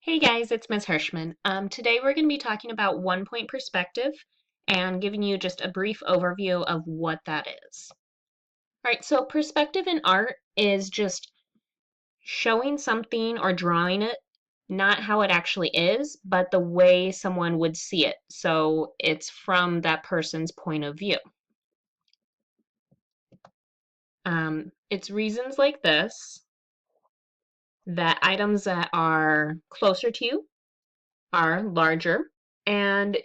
Hey guys, it's Ms. Hirschman. Today we're going to be talking about one-point perspective and giving you just a brief overview of what that is. All right, so perspective in art is just showing something or drawing it, not how it actually is, but the way someone would see it. So it's from that person's point of view. It's reasons like this that items that are closer to you are larger, and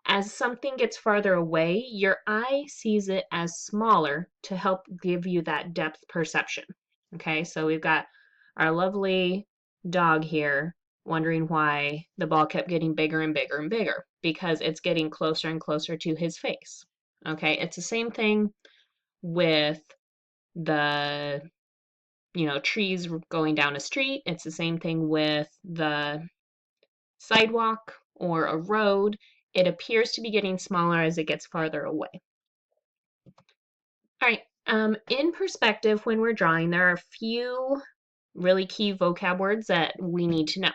as something gets farther away, your eye sees it as smaller to help give you that depth perception. Okay, so we've got our lovely dog here wondering why the ball kept getting bigger and bigger and bigger because it's getting closer and closer to his face. Okay, it's the same thing with the trees going down a street. It's the same thing with the sidewalk or a road. It appears to be getting smaller as it gets farther away. All right, in perspective, when we're drawing, there are a few really key vocab words that we need to know.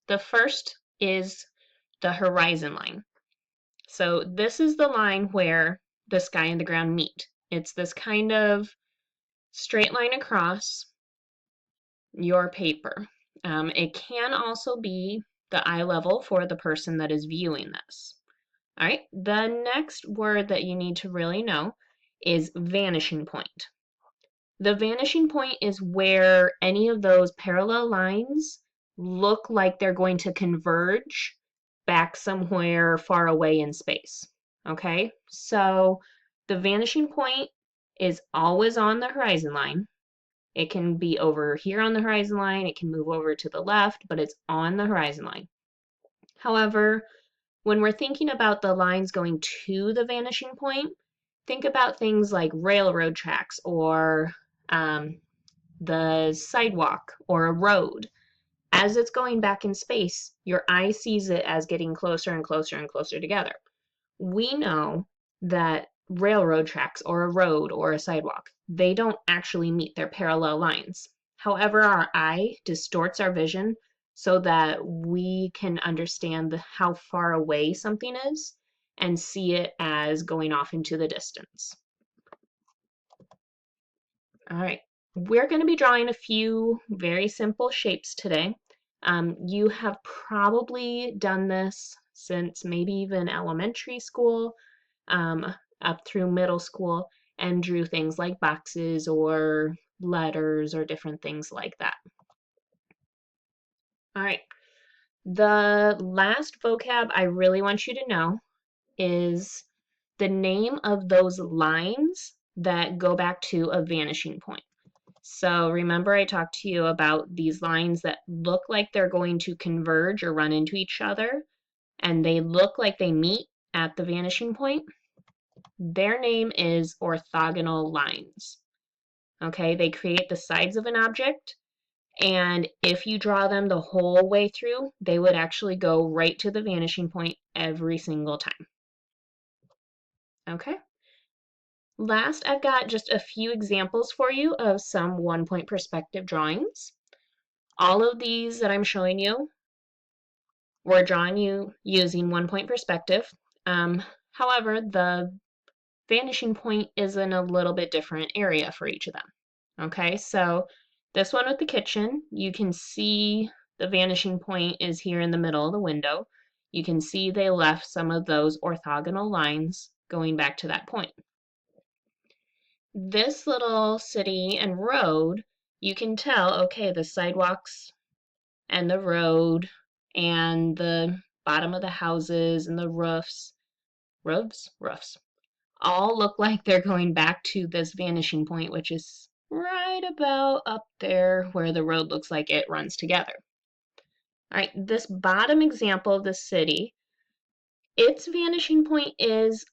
The first is the horizon line. So this is the line where the sky and the ground meet. It's this kind of straight line across your paper. It can also be the eye level for the person that is viewing this. All right, the next word that you need to really know is vanishing point. The vanishing point is where any of those parallel lines look like they're going to converge back somewhere far away in space. Okay, so the vanishing point is always on the horizon line. It can be over here on the horizon line, it can move over to the left, but it's on the horizon line. However, when we're thinking about the lines going to the vanishing point, think about things like railroad tracks or the sidewalk or a road. As it's going back in space, your eye sees it as getting closer and closer and closer together. We know that railroad tracks or a road or a sidewalk, they don't actually meet their parallel lines. However, our eye distorts our vision so that we can understand how far away something is and see it as going off into the distance. All right, we're going to be drawing a few very simple shapes today. You have probably done this since maybe even elementary school, up through middle school, and drew things like boxes or letters or different things like that. All right, the last vocab I really want you to know is the name of those lines that go back to a vanishing point. So remember I talked to you about these lines that look like they're going to converge or run into each other, and they look like they meet at the vanishing point? Their name is orthogonal lines. Okay, they create the sides of an object, and if you draw them the whole way through, they would actually go right to the vanishing point every single time. Okay? Last, I've got just a few examples for you of some one-point perspective drawings. All of these that I'm showing you were drawn using one-point perspective. However, the vanishing point is in a little bit different area for each of them. Okay, so this one with the kitchen, you can see the vanishing point is here in the middle of the window. You can see they left some of those orthogonal lines going back to that point. This little city and road, you can tell, okay, the sidewalks and the road and the bottom of the houses and the roofs, all look like they're going back to this vanishing point, which is right about up there where the road looks like it runs together. All right, this bottom example of the city, its vanishing point is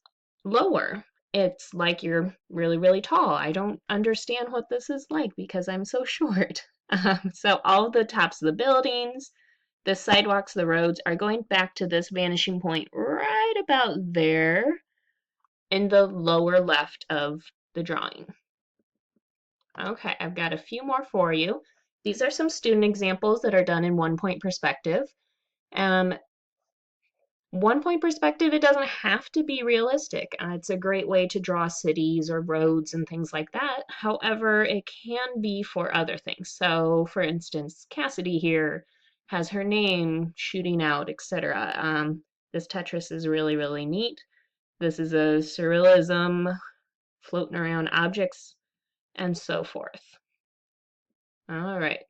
lower. It's like you're really, really tall. I don't understand what this is like because I'm so short. So all of the tops of the buildings, the sidewalks, the roads are going back to this vanishing point right about there in the lower left of the drawing. Okay, I've got a few more for you. These are some student examples that are done in 1-point perspective. Um, 1-point perspective, it doesn't have to be realistic. It's a great way to draw cities or roads and things like that. However, it can be for other things. So, for instance, Cassidy here has her name shooting out, etc. This Tetris is really, really neat. This is a surrealism, floating around objects, and so forth. All right,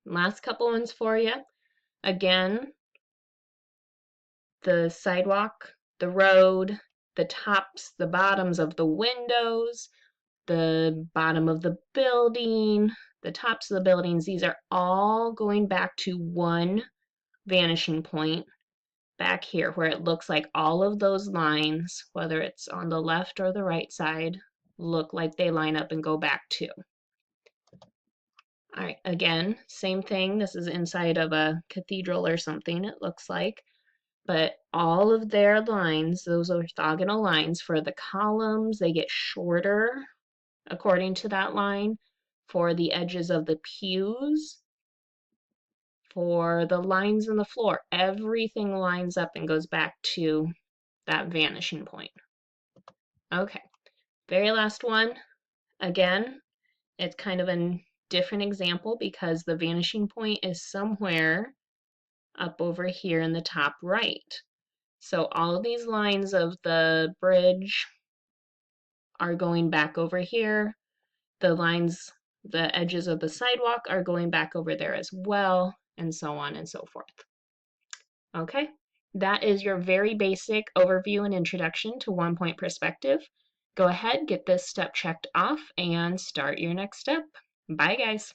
last couple ones for you. Again, the sidewalk, the road, the tops, the bottoms of the windows, the bottom of the building, the tops of the buildings, these are all going back to one vanishing point back here where it looks like all of those lines, whether it's on the left or the right side, look like they line up and go back to. All right, again, same thing. This is inside of a cathedral or something, it looks like. But all of their lines, those orthogonal lines for the columns, they get shorter according to that line. For the edges of the pews, for the lines in the floor, everything lines up and goes back to that vanishing point. Okay, very last one. Again, it's kind of a different example because the vanishing point is somewhere up over here in the top right. So all of these lines of the bridge are going back over here. The lines, the edges of the sidewalk are going back over there as well, and so on and so forth. Okay, that is your very basic overview and introduction to 1-point perspective. Go ahead, get this step checked off, and start your next step. Bye, guys.